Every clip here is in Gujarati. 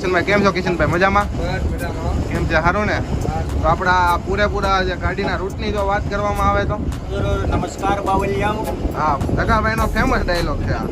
કિશનભાઈ કેમ છો? કિશનભાઈ મજામાં? કેમ છે? સારું ને? તો આપણા પૂરેપૂરા જે ગાડીના રૂટની જો વાત કરવામાં આવે તો નમસ્કાર બાવલિયાઓ. હા, ટકાભાઈનો ફેમસ ડાયલોગ છે આ.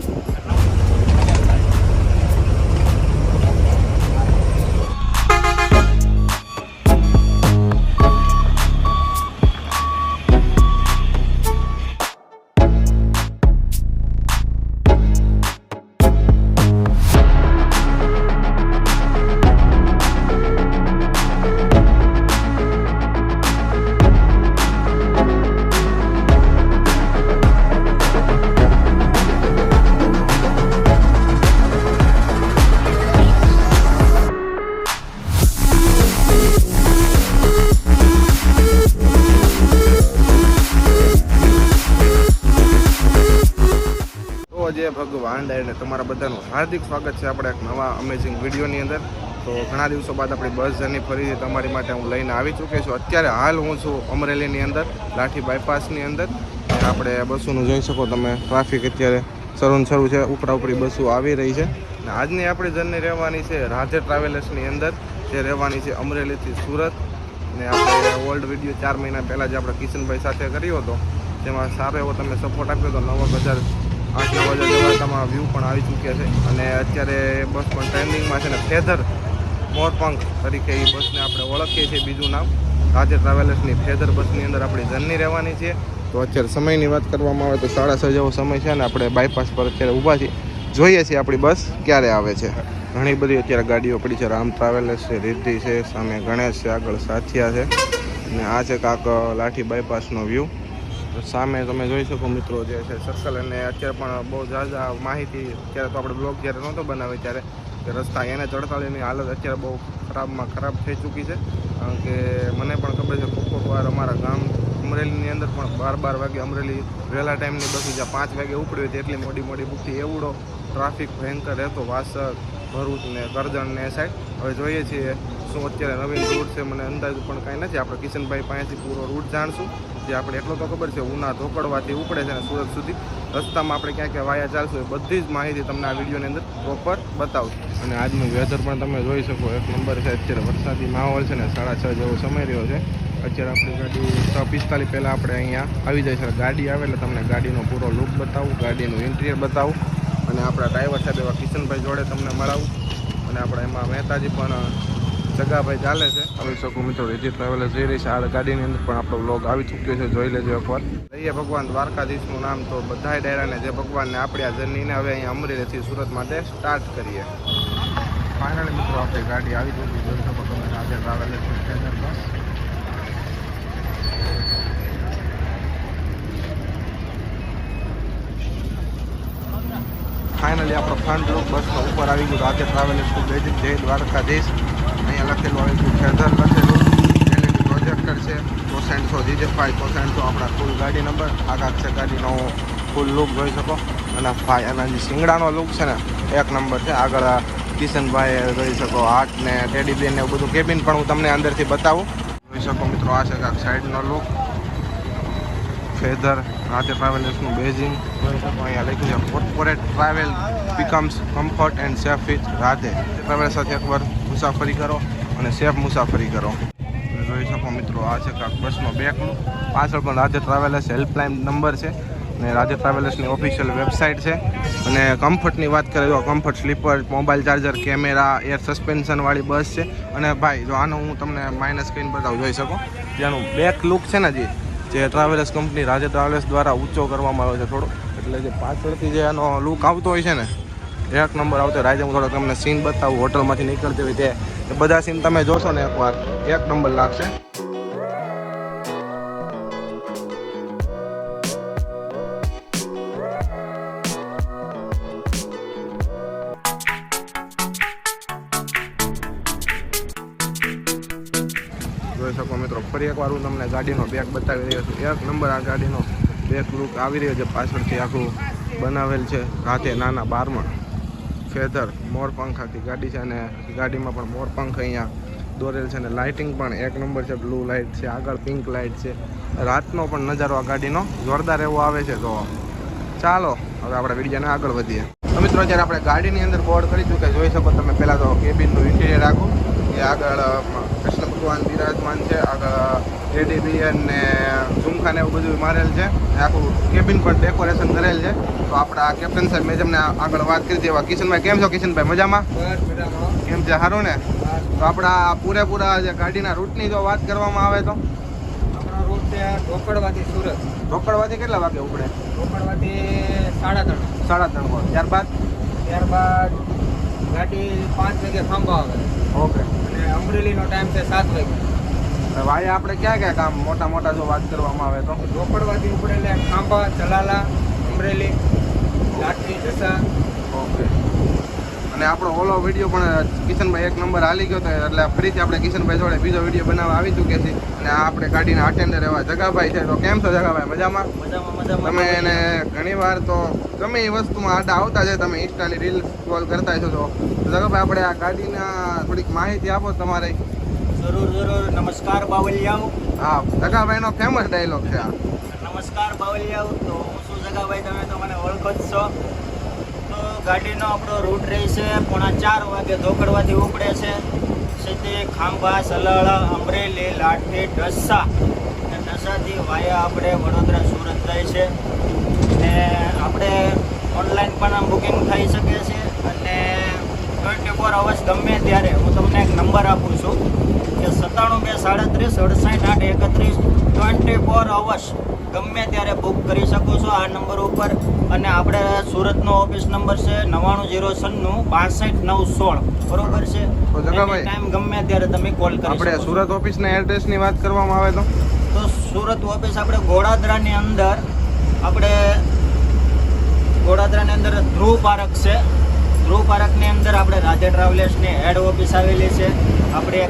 જય ભગવાન ડાયરને તમારા બધાનું હાર્દિક સ્વાગત છે આપણે એક નવા અમેઝિંગ વિડીયોની અંદર. તો ઘણા દિવસો બાદ આપણી બસ જર્ની ફરીથી તમારી માટે હું લઈને આવી ચૂકી છું. અત્યારે હાલ હું છું અમરેલીની અંદર, લાઠી બાયપાસની અંદર. આપણે બસોનું જોઈ શકો તમે, ટ્રાફિક અત્યારે શરૂ છે, ઉપરી બસો આવી રહી છે. અને આજની આપણી જર્ની રહેવાની છે રાધે ટ્રાવેલર્સની અંદર, જે રહેવાની છે અમરેલીથી સુરત. ને આપણે ઓલ્ડ વિડીયો 4 મહિના પહેલાં જે આપણે કિશનભાઈ સાથે કર્યો હતો, તેમાં સારો એવો તમે સપોર્ટ આપ્યો હતો. 8-9 વાગ્યા જેવા તમારા વ્યૂ પણ આવી ચૂક્યા છે. અને અત્યારે બસ પણ ટ્રેન્ડિંગમાં છે ને, ફેધર મોરપંખ તરીકે એ બસને આપણે ઓળખીએ છીએ. બીજું નામ રાધે ટ્રાવેલર્સની ફેધર બસની અંદર આપણી જર્ની રહેવાની છે. તો અત્યારે સમયની વાત કરવામાં આવે તો 6:30 જેવો સમય છે ને આપણે બાયપાસ પર અત્યારે ઊભા છીએ. જોઈએ છીએ આપણી બસ ક્યારે આવે છે. ઘણી બધી અત્યારે ગાડીઓ પડી છે. રામ ટ્રાવેલર્સ છે, રિદ્ધિ છે, સામે ગણેશ છે, આગળ સાથિયા છે. અને આ છે કાંક લાઠી બાયપાસનો વ્યૂ. સામે તમે જોઈ શકો મિત્રો, જે છે સર્કલ. અને અત્યારે પણ બહુ ઝાઝા માહિતી, અત્યારે તો આપણે બ્લોગ જ્યારે નહોતો બનાવી ત્યારે કે રસ્તા એને 48ની હાલત અત્યારે બહુ ખરાબમાં ખરાબ થઈ ચૂકી છે. કારણ કે મને પણ ખબર છે, કોઈક વાર અમારા ગામ અમરેલીની અંદર પણ 12 વાગે અમરેલી વહેલા ટાઈમની બસ જ્યાં 5 વાગે ઉપડી હતી એટલી મોડી બુકથી એવડો ટ્રાફિક ભયંકર રહેતો. વાસદ, ભરૂચ ને કરજણ ને સાઈડ. હવે જોઈએ છીએ શું અત્યારે નવીન રૂટ છે, મને અંદાજ પણ કાંઈ નથી. આપણે કિશનભાઈ પાસેથી પૂરો રૂટ જાણશું. જે આપણે એટલો તો ખબર છે, ઉના ધોકડવાથી ઉપડે છે ને સુરત સુધી રસ્તામાં આપણે ક્યાં ક્યાં વાયા ચાલશું એ બધી જ માહિતી તમને આ વિડીયોની અંદર પ્રોપર બતાવશું. અને આજનું વેધર પણ તમે જોઈ શકો, એક નંબર છે. અત્યારે વરસાદી માહોલ છે ને, 6:30 જેવો સમય રહ્યો છે. અત્યારે આપણી ગાડી 6:45 પહેલાં આપણે અહીંયા આવી જાય છે. ગાડી આવે એટલે તમને ગાડીનો પૂરો લુક બતાવું, ગાડીનું ઇન્ટિરિયર બતાવું. અને આપણા ડ્રાઈવર સાહેબ એવા કિશનભાઈ જોડે તમને મળાવું. અને આપણે એમાં મહેતાજી પણ જગાભાઈ ચાલે છે. આવી શકો મિત્રો, રીતિ ટ્રાવેલર્સ જઈ રહી છે. આ ગાડીની અંદર પણ આપણો બ્લોગ આવી ચૂક્યો છે, જોઈ લેજો એકવાર. લઈએ ભગવાન દ્વારકાધીશનું નામ. તો બધાય ડાયરાને જે ભગવાનને આપણી આ જર્નીને હવે અહીંયા અમરેલીથી સુરત માટે સ્ટાર્ટ કરીએ. ફાઇનલી મિત્રો આપણી ગાડી આવી ચૂકી, જોઈ શકો તમે, રાધે ટ્રાવેલર્સ બસ. ફાઇનલી આપણો ફ્રન્ટ લુક બસનો ઉપર આવી ગયું. રાધે ટ્રાવેલર્સનું બેઝિક જય દ્વારકાધીશ અહીંયા લખેલું આવી ગયું, ફેધર લખેલું, LED પ્રોજેક્ટર છે, કોસેન્ટસો DJ5 કોસેન્ટસો આપણા ફૂલ ગાડી નંબર. આકાશ છે ગાડીનો ફૂલ લુક જોઈ શકો. અને ભાઈ એના જે શિંગડાનો લુક છે ને, એક નંબર છે. આગળ કિશનભાઈ જોઈ શકો, હાથ ને ટેડી બેન ને એવું બધું કેબિન પણ હું તમને અંદરથી બતાવું. જોઈ શકો મિત્રો, આ છે કાંક સાઈડનો લુક. ફેધર રાધે ટ્રાવેલર્સનું બેઝિંગ જોઈ શકો. અહીંયા લખ્યું છે, corporate travel becomes comfort and safe with Radhe travellers સાથે એકવાર મુસાફરી કરો અને સેફ મુસાફરી કરો. જોઈ શકો મિત્રો, આ છે કાંક બસનો બેક લુક. પાછળ પણ રાધે ટ્રાવેલર્સ હેલ્પલાઇન નંબર છે અને રાધે ટ્રાવેલર્સની ઓફિશિયલ વેબસાઇટ છે. અને કમ્ફર્ટની વાત કરીએ તો comfort sleeper, mobile charger, camera, air સસ્પેન્શનવાળી બસ છે. અને ભાઈ જો આનો હું તમને માઇનસ કરીને બતાવું, જોઈ શકો જેનું બેક લુક છે ને, જે ટ્રાવેલર્સ કંપની રાધે ટ્રાવેલર્સ દ્વારા ઊંચો કરવામાં આવ્યો છે થોડો. એટલે જે પાછળથી જે એનો લુક આવતો હોય છે ને, એક નંબર આવતો હોય. રાજે હું થોડો તમને સીન બતાવું, હોટલમાંથી નીકળતી હોય તે બધા સીન તમે જોશો ને એકવાર, એક નંબર લાગશે. જોઈ શકો મિત્રો, ફરી એકવાર હું તમને ગાડીનો બેક બતાવી રહ્યો છું. એક નંબર આ ગાડીનો બેક લુક આવી રહ્યો છે. પાછળથી આખું બનાવેલ છે રાધે નાના બારમાં ફેધર મોરપંખ આખી ગાડી છે. અને ગાડીમાં પણ મોરપંખ અહીંયા દોરેલ છે. અને લાઇટિંગ પણ એક નંબર છે. બ્લુ લાઇટ છે, આગળ પિંક લાઇટ છે. રાતનો પણ નજારો આ ગાડીનો જોરદાર એવો આવે છે. તો ચાલો હવે આપણે વિડીયોને આગળ વધીએ. તો મિત્રો અત્યારે આપણે ગાડીની અંદર બોર્ડ કરી ચૂક્યા જોઈ શકો તમે. પહેલાં તો કેબિનનું ઇન્ટિરિયર આખું એ આગળ કૃષ્ણ ભગવાન બિરાજમાન છે, આગળ એડીબીએન ને ઝુમખા ને એવું બધું મારેલ છે. આખું કેબિન પર ડેકોરેશન કરેલ છે. તો આપણા કેપ્ટન સાહેબ મેં તમને આગળ વાત કરી દેવા. કિશનભાઈ કેમ છો? કિશનભાઈ મજામાં? કેમ છે? સારું ને? તો આપણા પૂરેપૂરા જે ગાડીના રૂટની જો વાત કરવામાં આવે તો આપણો રૂટ છે ઢોકળવાથી સુરત. ઢોકળવાથી કેટલા વાગે ઉપડે? ઢોકળવાથી 3:30. 3:30. ત્યારબાદ ગાડી 5 વાગે ખાંભા આવે ઓકે. અને અમરેલીનો ટાઈમ છે 7 વાગે. ભાઈ આપણે ક્યાં ક્યાં કામ મોટા જો વાત કરવામાં આવે તો ઢોકળવાથી ઉપડે એટલે ખાંભા, ચલાલા, અમરેલી, લાઠી, ઢસા. ઓકે. અને આપણો ઓલો વિડીયો પણ કિશનભાઈ 1 નંબર હાલી ગયો હતો, એટલે ફરીથી આપણે કિશનભાઈ જોડે બીજો વિડીયો બનાવવા આવી ચૂક્યા છીએ. અને આ આપણે ગાડીના અટેન્ડર એવા જગાભાઈ છે. તો કેમ છો જગાભાઈ? મજામાં? તમે એને ઘણી વાર તો ગમે એ વસ્તુમાં આડા આવતા છે, તમે ઇન્સ્ટાની રીલ સ્ક્રોલ કરતા છો. તો જગાભાઈ આપણે આ ગાડીના થોડીક માહિતી આપો તમારે. જરૂર. નમસ્કાર બાવલિયાઓ. હા, જગાભાઈનો ફેમસ ડાયલોગ છે આ. નમસ્કાર બાવલિયાઓ. તો હું શું જગાભાઈ, તમે તો મને ઓળખો જ છો. તો ગાડીનો આપણો રૂટ રહેશે 4:30 વાગે ઢોકળવાથી ઉપડે છે. સીધી ખાંભા, સલાળા, અમરેલી, લાઠી, ઢસા. અને ઢસાથી વાયા આપણે વડોદરા, સુરત જાય છે. ને આપણે ઓનલાઈન પણ બુકિંગ થઈ શકે છે. અને 24 અવર્સ ગમે ત્યારે હું તમને એક નંબર આપું છું કે 97 237 68 31 24 અવર્સ ગમે ત્યારે બુક કરી શકો છો આ નંબર ઉપર. અને આપણે સુરતનો ઓફિસ નંબર છે 990996 બરોબર છે. ટાઈમ ગમે ત્યારે તમે કોલ કરી આપણે શકો. સુરત ઓફિસના એડ્રેસની વાત કરવામાં આવે તો સુરત ઓફિસ આપણે ગોળાદરાની અંદર ધ્રુવ પાર્ક છે. ધ્રુવ પાર્કની અંદર આપણે રાધે ટ્રાવેલર્સની હેડ ઓફિસ આવેલી છે. આપણે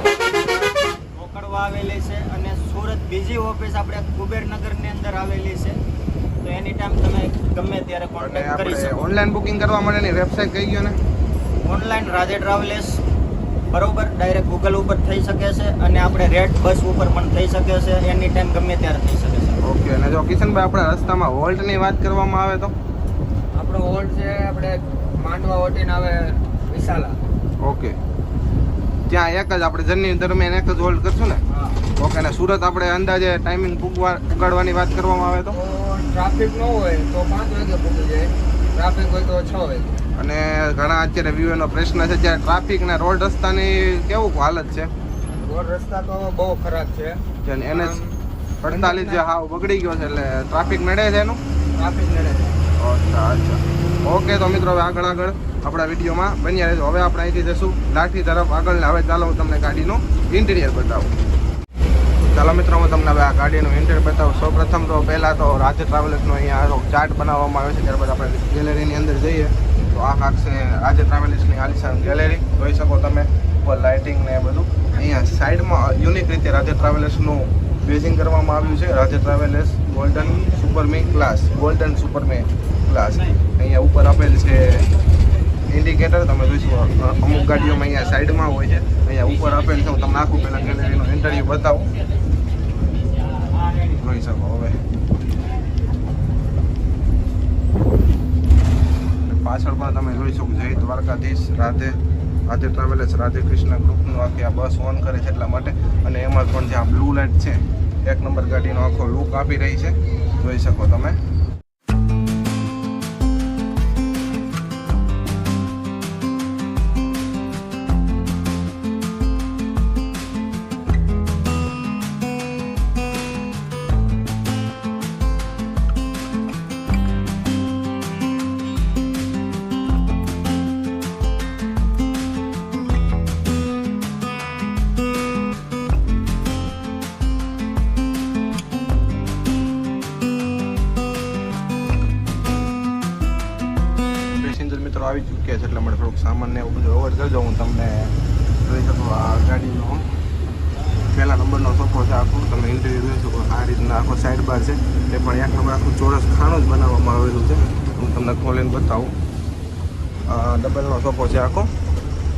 મોકળવા આવેલી છે. અને સુરત બીજી ઓફિસ આપણે કુબેરનગરની અંદર આવેલી છે. તો એની ટાઈમ તમે ગમે ત્યારે કોન્ટેક્ટ કરી શકો. ઓનલાઈન બુકિંગ કરવા માટેની વેબસાઇટ કઈ ગયો ને? ઓનલાઈન રાધે ટ્રાવેલર્સ બરોબર ડાયરેક્ટ ગૂગલ ઉપર થઈ શકે છે. અને આપણે રેડ બસ ઉપર પણ થઈ શકે છે. એની ટાઈમ ગમે ત્યારે થઈ શકે છે. ઓકે. અને જો કિશનભાઈ આપણા રસ્તામાં હોલ્ટની વાત કરવામાં આવે તો આપણો હોલ્ટ છે આપણે માંડવા ઓટીને આવે વિશાલા. ઓકે. ત્યાં એક જ આપણે જર્ની દરમિયાન એક જ હોલ્ડ કરશું ને? હા. ઓકે. અને સુરત આપણે અંદાજે ટાઈમિંગ પુગાડવાની વાત કરવામાં આવે તો ટ્રાફિક ન હોય તો 5 વાગે પૂકી જાય. ટ્રાફિક હોય તો 6 વાગે. અને ઘણા અત્યારે વ્યૂનો પ્રશ્ન છે ત્યારે ટ્રાફિક ને રોડ રસ્તાની કેવું હાલત છે? રોડ રસ્તા તો બહુ ખરાબ છે. NH 48 જે હાવ બગડી ગયો છે, એટલે ટ્રાફિક નડે છે એનું. ટ્રાફિક નડે છે. અચ્છા. ઓકે. તો મિત્રો હવે આગળ આપણા વિડીયોમાં બન્યા રહેજો. હવે આપણે અહીંથી જઈશું લાઠી તરફ આગળ. ને હવે ચાલો હું તમને ગાડીનું ઇન્ટિરિયર બતાવું. ચાલો મિત્રો હું તમને હવે આ ગાડીનું ઇન્ટિરિયર બતાવું. સૌપ્રથમ તો પહેલાં તો રાધે ટ્રાવેલર્સનો અહીંયા ચાર્ટ બનાવવામાં આવે છે. ત્યારબાદ આપણે ગેલેરીની અંદર જઈએ તો આ ખાસ છે રાધે ટ્રાવેલર્સની આલિશાન ગેલેરી. જોઈ શકો તમે ઉપર લાઇટિંગ ને બધું. અહીંયા સાઈડમાં યુનિક રીતે રાધે ટ્રાવેલર્સનું બેઝિંગ કરવામાં આવ્યું છે. Radhe travellers golden supreme class. અહીંયા ઉપર આપેલ છે ઇન્ડિકેટર. તમે જોઈશો અમુક ગાડીઓમાં અહીંયા સાઈડમાં હોય છે, અહીંયા ઉપર આપેલ છે. હું તમને આખું પહેલાં ગેલેરીનું ઇન્ટરવ્યૂ બતાવું. જોઈ શકો હવે પાછળ પણ તમે જોઈ શકો જય દ્વારકાધીશ રાધે ટ્રાવેલર્સ રાધે કૃષ્ણ ગ્રુપનું આખી આ બસ ઓન કરે છે એટલા માટે. અને એમાં પણ જે આ બ્લુ લાઇટ છે 1 નંબર ગાડીનો આખો લુક આપી રહી છે. જોઈ શકો તમે. આવી ચૂક્યા છે, એટલે મને થોડુંક સામાન ને એવું બધું ઓવર કરજો. હું તમને જોઈ શકું આ ગાડીનો પહેલા નંબરનો સોફો છે આખું. તમે ઇન્ટિરિયર જોઈ શકો આ રીતના આખો સાઈડ બાર છે. એ પણ 1 નંબર આખું ચોરસ ખાનું જ બનાવવામાં આવેલું છે. હું તમને ખોલીને બતાવું. ડબલનો સોફો છે આખો,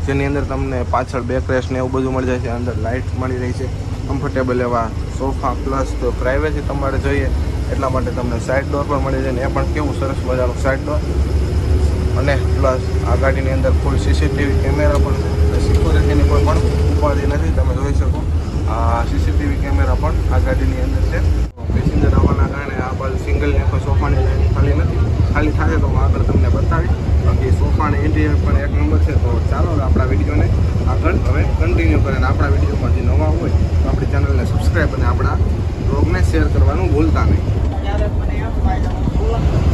જેની અંદર તમને પાછળ બેક રેસ્ટ ને એવું બધું મળી જાય છે. અંદર લાઇટ મળી રહી છે, કમ્ફર્ટેબલ એવા સોફા પ્લસ તો પ્રાઇવેસી તમારે જોઈએ એટલા માટે તમને સાઇડ ડોર પણ મળી જાય ને એ પણ કેવું સરસ મજાનું સાઇડ ડોર અને પ્લસ આ ગાડીની અંદર ફૂલ સીસીટીવી કેમેરા પણ છે. સિક્યોરિટીની કોઈ પણ ઉપાધિ નથી. તમે જોઈ શકો આ સીસીટીવી કેમેરા પણ આ ગાડીની અંદર છે. પેસેન્જર આવવાના કારણે આ બાજુ સિંગલની કોઈ સોફાની લાઈન ખાલી નથી. ખાલી થાય તો હું આગળ તમને બતાવી. બાકી સોફાની ઇન્ટિરિયર પણ એક નંબર છે. તો ચાલો આપણા વિડીયોને આગળ હવે કન્ટિન્યુ કરે અને આપણા વિડીયોમાં જે નવા હોય તો આપણી ચેનલને સબસ્ક્રાઈબ અને આપણા બ્લોગને શેર કરવાનું ભૂલતા નહીં. ક્યારેક મને એમ થાય કે હું બોલું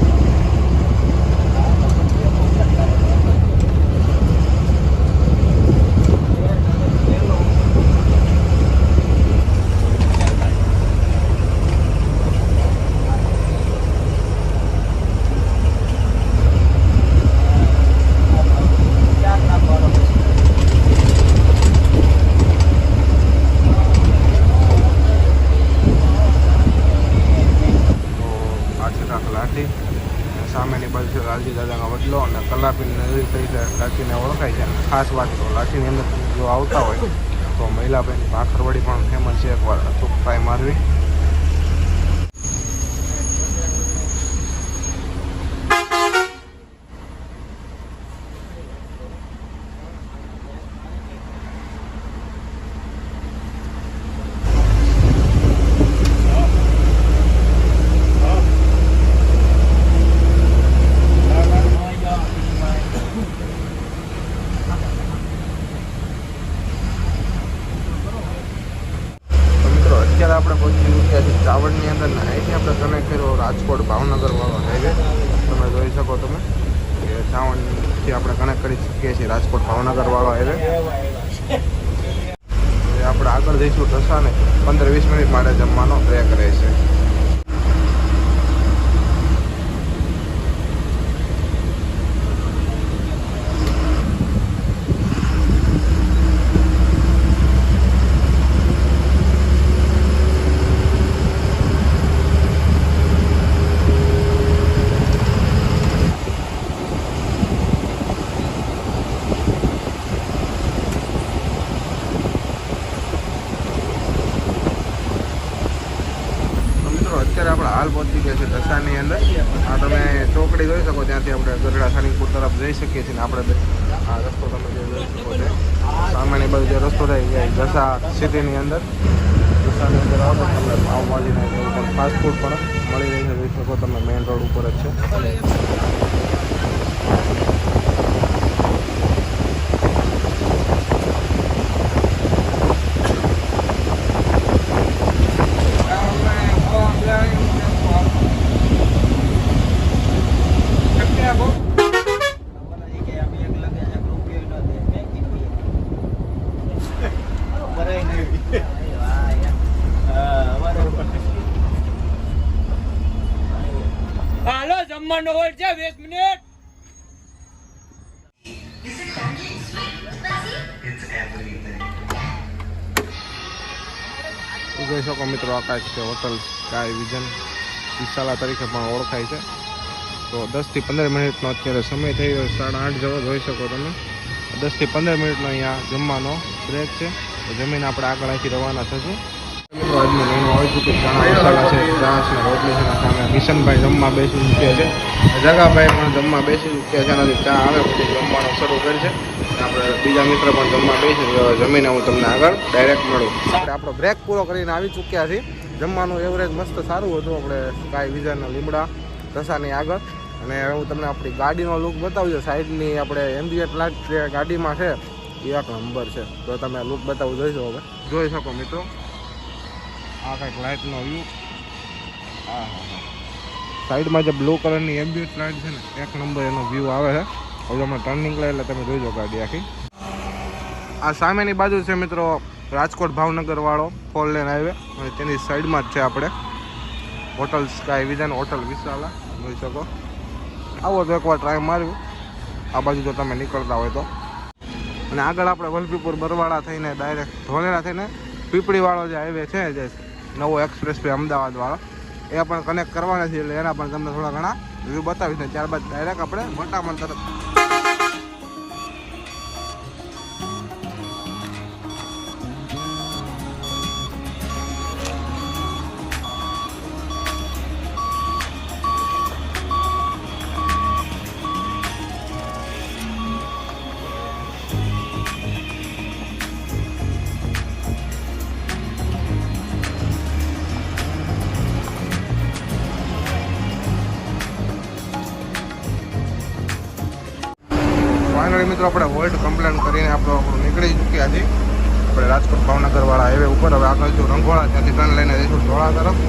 સામેની બાજુ છે લાલજી દાદાનો વડલો અને કલાપીની નદી તરીકે લાઠીને ઓળખાય છે. ખાસ વાત તો લાઠીની અંદર જો આવતા હોય તો મહિલાભાઈની ભાખરવડી પણ ફેમસ છે. એકવાર અચૂક ટ્રાય મારવી. આપણે પહોંચી ગયા છીએ ચાવડની અંદર ને અહીંથી આપણે કનેક્ટ કર્યો રાજકોટ ભાવનગર વાળો હાઈવે. તમે જોઈ શકો તમે કે ચાવડથી આપણે કનેક્ટ કરી શકીએ છીએ રાજકોટ ભાવનગર વાળો હાઈવે. આપણે આગળ જઈશું ઢસાને 15-20 મિનિટ માટે જમવાનો બ્રેક રહેશે. અત્યારે આપણે હાલ પહોંચી ગયા છીએ ઢસાની અંદર. આ તમે ચોકડી જોઈ શકો ત્યાંથી આપણે ગરડા સાનીપુર તરફ જઈ શકીએ છીએ. આપણે આ રસ્તો તમે જે જોઈ શકો છો સામેની બાજુ જે રસ્તો થાય ઢસા સિટીની અંદર. ઢસાની અંદર આવો તમને પાવભાજીને એવું પણ ફાસ્ટ ફૂડ પણ મળી રહી છે. જોઈ શકો તમે મેઇન રોડ ઉપર જ છે. હાલો જમવાનો હોય છે 20 મિનિટ. જોઈ શકો મિત્રો આ કાંઈક છે હોટલ સ્કાય વિઝન વિશાલા તરીકે પણ ઓળખાય છે. તો 10 થી 15 મિનિટનો અત્યારે સમય થઈ ગયો 8:30 જેવો જોઈ શકો તમે. 10 થી 15 મિનિટનો અહીંયા જમવાનો બ્રેક છે. તો જમીને આપણે આગળ અહીંથી રવાના થશું. મિત્રો આજનું મેનુ આવી ચૂક્યું. ચણા મસાલા છે, છાશ ને રોટલી છે. સામે કિશનભાઈ જમવા બેસી ચૂક્યા છે. જગાભાઈ પણ જમવા બેસી ચૂક્યા છે. એનાથી ચા આવે પછી જમવાનું શરૂ કરશે. આપણે બીજા મિત્ર પણ જમવા બેસી. જમીને હું તમને આગળ ડાયરેક્ટ મળું. આપણો બ્રેક પૂરો કરીને આવી ચૂક્યા છીએ. જમવાનું એવરેજ મસ્ત સારું હતું. આપણે સ્કાય વિઝન લીમડા ઢસાની આગળ. અને હવે હું તમને આપણી ગાડીનો લુક બતાવું છું. સાઈડની આપણે એમ્બિયન્ટ લાઇટ જે ગાડીમાં છે એ એક નંબર છે. તો તમે લુક બતાવું જોઈશો. હવે જોઈ શકો મિત્રો આ કંઈક લાઇટનો વ્યૂ. હા સાઈડમાં જે બ્લુ કલરની એમ્બિયન્ટ લાઇટ છે ને એક નંબર એનો વ્યૂ આવે છે. હવે અમે ટર્નિંગ લઈ એટલે તમે જોઈજો ગાડી આખી. આ સામેની બાજુ છે મિત્રો રાજકોટ ભાવનગર વાળો 4 લેન હાઈવે. અને તેની સાઈડમાં જ છે આપણે hotel sky vision, hotel Vishala જોઈ શકો. આવો તો એકવાર ટ્રાય માર્યું આ બાજુ જો તમે નીકળતા હોય તો. અને આગળ આપણે વલભીપુર બરવાળા થઈને ડાયરેક્ટ ધોલેરા થઈને પીપળીવાળો જે હાઈવે છે જે નવો એક્સપ્રેસ વે અમદાવાદવાળો એ પણ કનેક્ટ કરવાના છે. એટલે એના પણ તમને થોડા ઘણા વ્યૂ બતાવીશ ને ત્યારબાદ ડાયરેક્ટ આપણે ભટામણ તરફ. ફાઇનલી મિત્રો આપણે હોલ્ટ કમ્પ્લેન કરીને આપણું નીકળી ચૂક્યા છીએ આપણે રાજકોટ ભાવનગર વાળા હાઈવે ઉપર. હવે આગળ જો રંગોળા ત્યાંથી ટર્ન લઈને જઈશું ધોળા તરફ.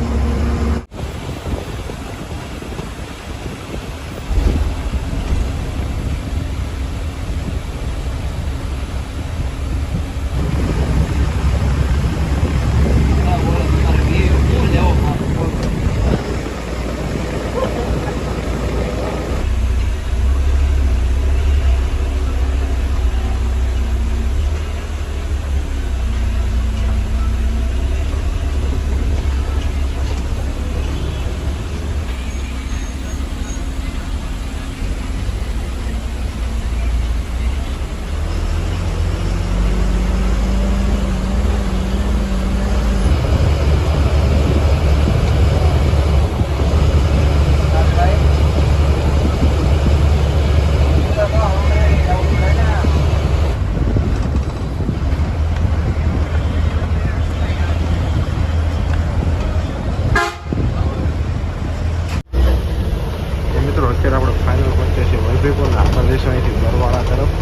અત્યારે આપણે ફાઇનલ પહોંચ્યા છીએ વલભીપુર ને આપણે જઈશું અહીંથી બરવાળા તરફ.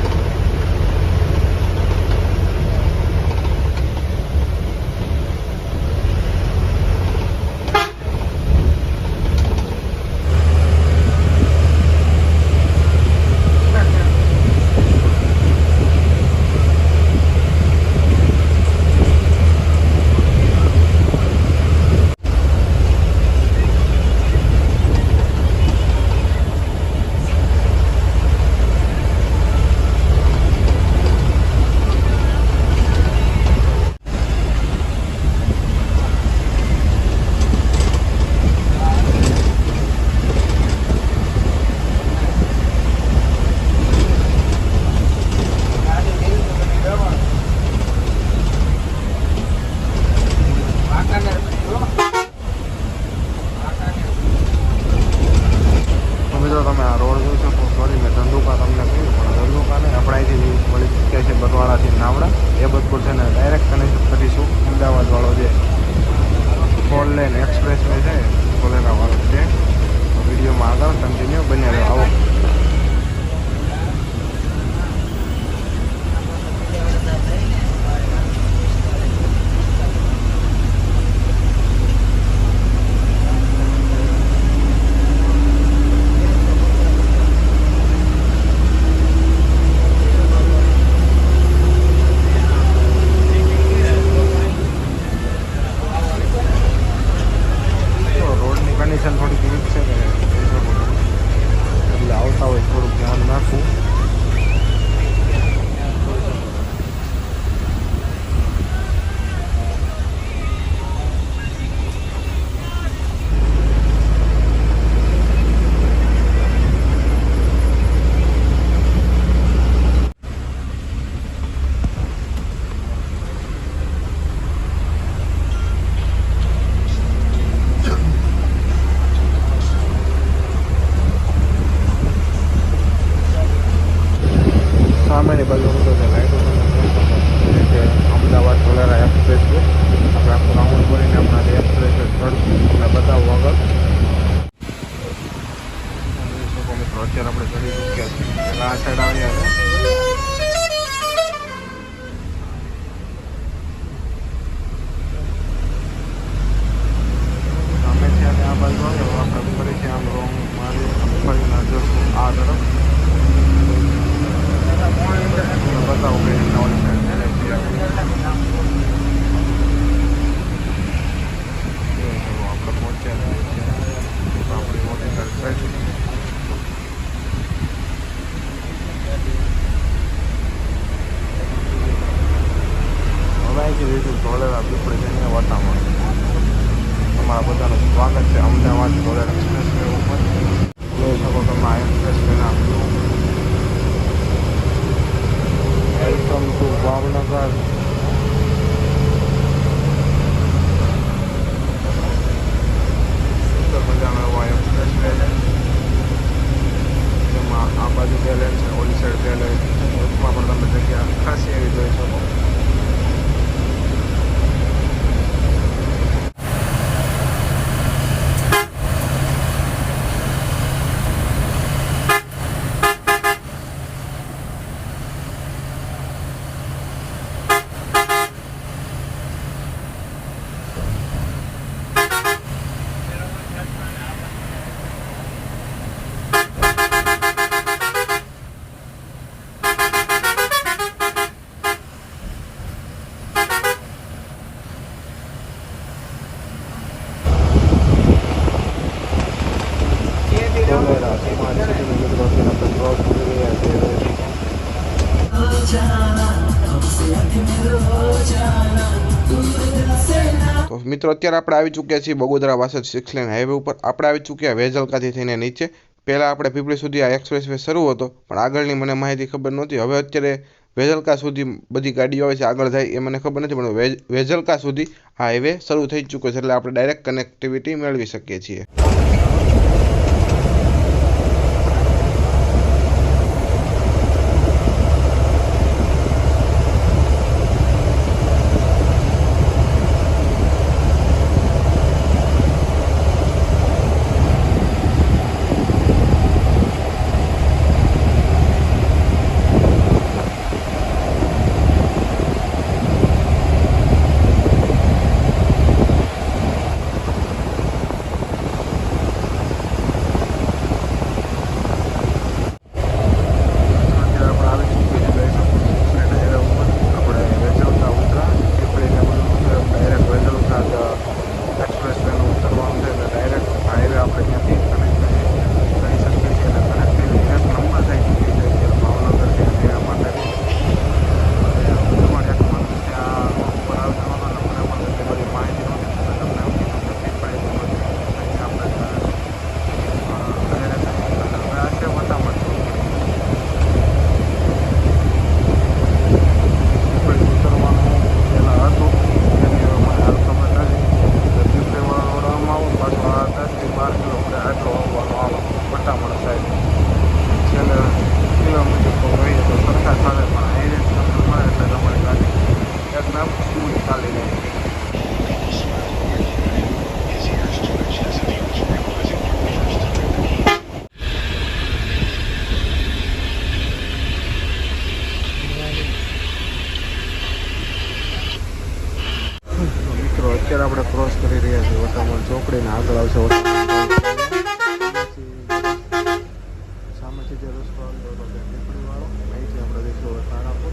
તમે આ રોડ જોઈ શકો. સોરી મેં ધંધુકા તમને કહ્યું પણ ધંધુકા નહીં, આપણે અહીંથી મળી ચૂક્યા છે બરવાળાથી નાવડા. એ બધું છે ને ડાયરેક્ટ કનેક્ટ કરીશું અમદાવાદવાળો જે 4 લેન એક્સપ્રેસ વે છે કોલેરાવાળો છે. વિડીયોમાં આગળ કન્ટિન્યુ બન્યા રહ્યો. આવો કન્ડિશન થોડીક વીક છે કે એટલે આવતા હોય થોડુંક ધ્યાન રાખવું. સામેની બાજુનું તો લાઈટો જે અમદાવાદ ધોલેરા એક્સપ્રેસ છે. આપણે આખું રાઉન્ડ કરીને આપણા જે એક્સપ્રેસ ચડશું તમને બતાવવું આગળ. મિત્રો અત્યારે આપણે ચડી ચૂક્યા છીએ. આ સાઈડ આવ્યા છે. સામે છે અને આ બાજુ આવ્યો આપણે ફરીથી આમ રોંગ મારી ફરીને જશું આ તરફ. બતાવો કે નોન આપણે પહોંચ્યા છીએ આપણી મોટી સાઈડ. હવે અહીંથી જઈશું ધોલેરા પીપળી જઈને વાતાવરણ. તમારા બધાનું સ્વાગત છે અમદાવાદ ધોલેરા એક્સપ્રેસ વે ઉપર. જોઈ શકો તમે આ એક્સપ્રેસ વેના વેલકમ ટુ ભાવનગર. સુંદર મજાનો એવો એક્સપ્રેસ વે છે જેમાં આ બાજુ 2 લેન છે, ઓલી સાઈડ 2 લેન છે. વચમાં પણ તમે જગ્યા ખાસી એવી જોઈ શકો. તો મિત્રો અત્યારે આપણે આવી ચૂક્યા છીએ બગોદરા વાસદ 6 લેન હાઈવે ઉપર. આપણે આવી ચૂક્યા વેજલકાથી થઈને નીચે. પહેલાં આપણે પીપળી સુધી આ એક્સપ્રેસ વે શરૂ હતો, પણ આગળની મને માહિતી ખબર નહોતી. હવે અત્યારે વેજલકા સુધી બધી ગાડીઓ આવે છે, આગળ જાય એ મને ખબર નથી, પણ વેજલકા સુધી આ હાઈવે શરૂ થઈ ચૂક્યો છે, એટલે આપણે ડાયરેક્ટ કનેક્ટિવિટી મેળવી શકીએ છીએ. અત્યારે આપણે ક્રોસ કરી રહ્યા છીએ વટામણ ચોકડીને, આગળ આવશે સામેથી જે રસ્તો આવ્યો હતો પીપળી વાળો, અહીંથી આપણે જઈશું હવે તારાપુર.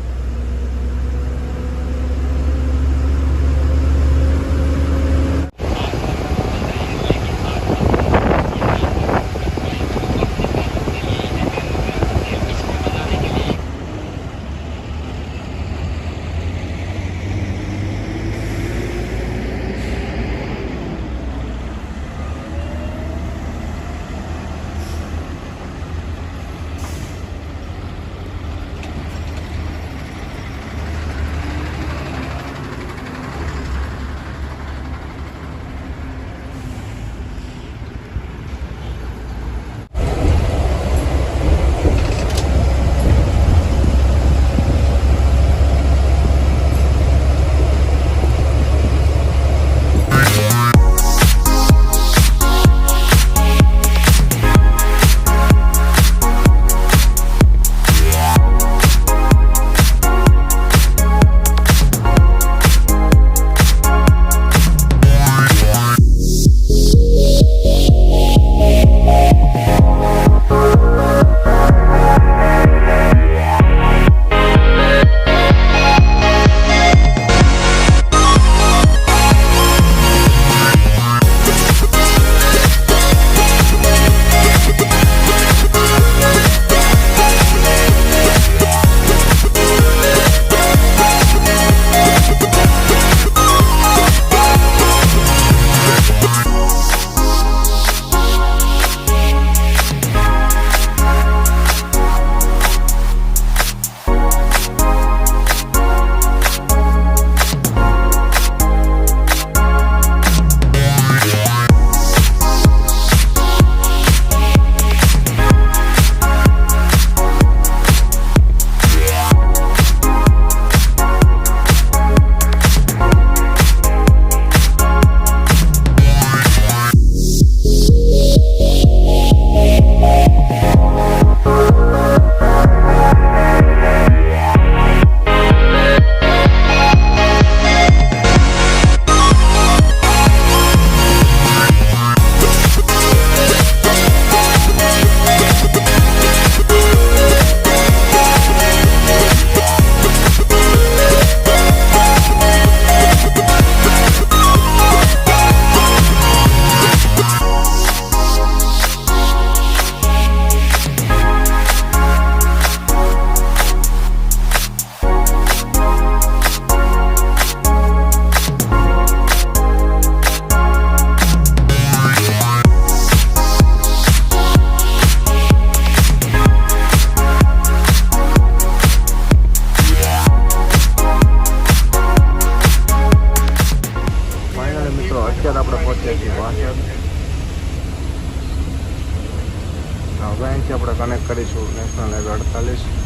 કનેક્ટ કરીશું નેશનલ હાઈવે 48.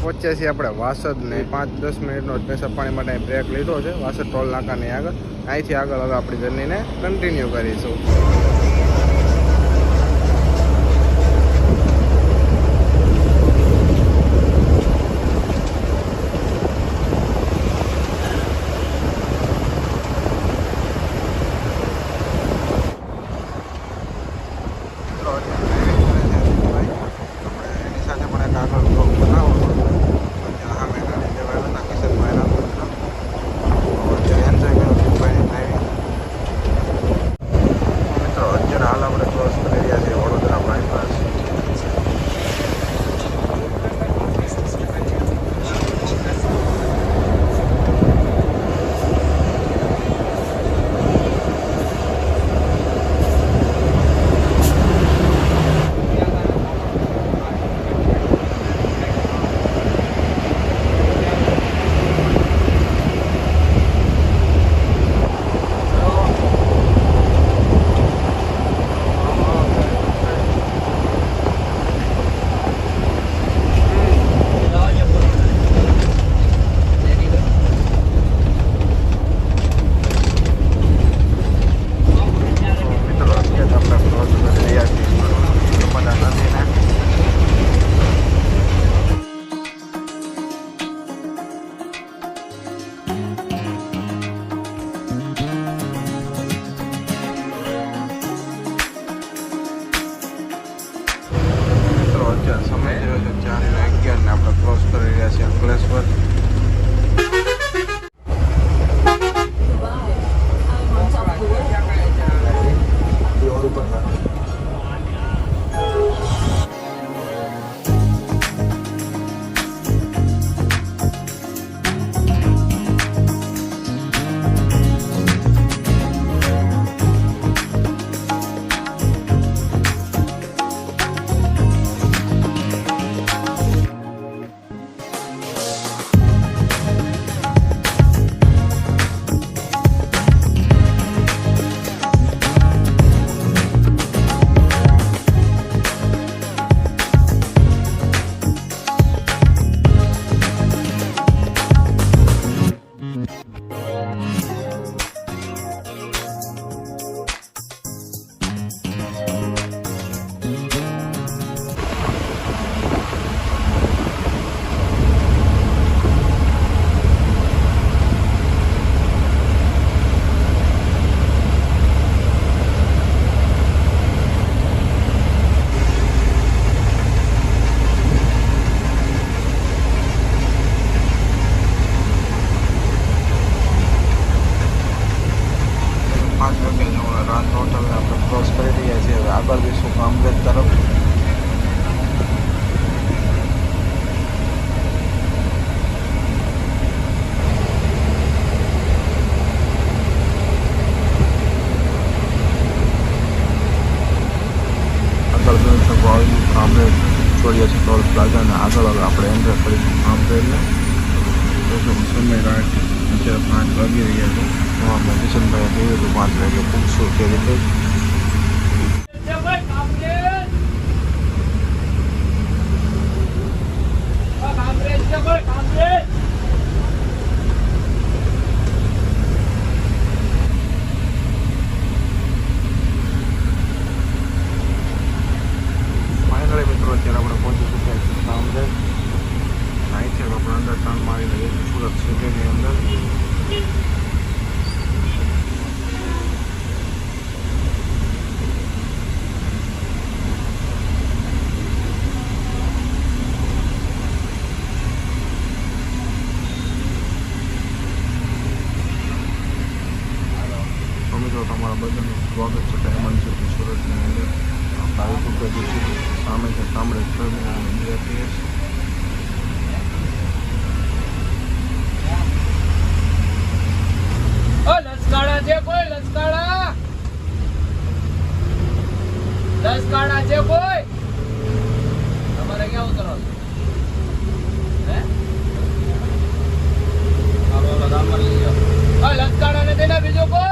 પહોંચ્યા છીએ આપણે વાસદ ને 5-10 મિનિટનો પેશાબ પાણી માટે બ્રેક લીધો છે વાસદ ટોલ નાકાની આગળ. અહીંથી આગળ હવે આપણી જર્નીને કન્ટિન્યુ કરીશું. સમય થયો છે 4:11 ને આપણે ક્રોસ કરી રહ્યા છીએ અંકલેશ્વર. આગળ જઈશું કામરેજ તરફ. આગળ જોઈ શકો આવેલું કામરેજ છોડીએ છીએ ટોલ પ્લાઝા ને આગળ હવે આપણે એન્ટર કરીશું કામરેજને. સમય રાત અત્યારે 5 વાગી રહ્યા છે. આપણે કિશનભાઈએ કહ્યું હતું 5 વાગે પૂછશું તે રીતે. ફાઇનલી મિત્રો અત્યારે આપણે પહોંચી ચૂક્યા છીએ કામરેજ. અહીંથી આપણે અંદર ટર્ન મારીને જઈશું સુરત સિટીની અંદર. તમારા બધાનું સ્વાગત છે ડાયમંડ સિટી સુરતની અંદર. આપણે આવી ચૂક્યા છીએ. સામે છે કામરેજ ટર્મિનલ BRTS. લસકાડા છે કોઈ લસકાડા છે કોઈ તમારે ક્યાં ઉતરવાનું હે હાલો રામર લઈ જાઓ આ લંકાણા ને તેના બીજો કોઈ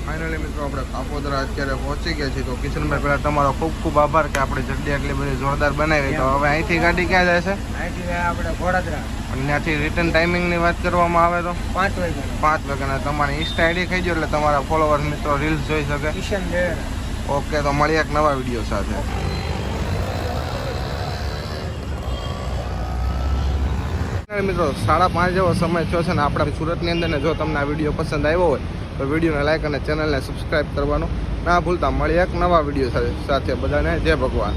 ફાઇનલી મિત્રો આપણે કાપોદરા અત્યારે પહોંચી ગયા છીએ. તો કિશનભાઈ પહેલાં તમારો ખૂબ ખૂબ આભાર કે આપણે જગ્યા એટલી બધી જોરદાર બનાવી. તો હવે અહીંથી ગાડી ક્યાં જાય છે? અહીંથી આપણે ઘોડાદરા અને ત્યાંથી રિટર્ન ટાઈમિંગની વાત કરવામાં આવે તો 5 વાગ્યા 5 વાગ્યાના. તમારી ઇન્સ્ટા આઈડી કહી દો એટલે તમારા ફોલોવર્સ મિત્રો રીલ્સ જોઈ શકે. કિશન દેવ. ઓકે, તો મળીએ એક નવા વિડીયો સાથે. મિત્રો 5:30 જેવો સમય થયો છે ને આપણા સુરતની અંદર ને જો તમને આ વિડીયો પસંદ આવ્યો હોય તો વિડીયોને લાઈક અને ચેનલને સબસ્ક્રાઈબ કરવાનું ના ભૂલતા. મળીએ એક નવા વિડીયો સાથે. બધાને જય ભગવાન.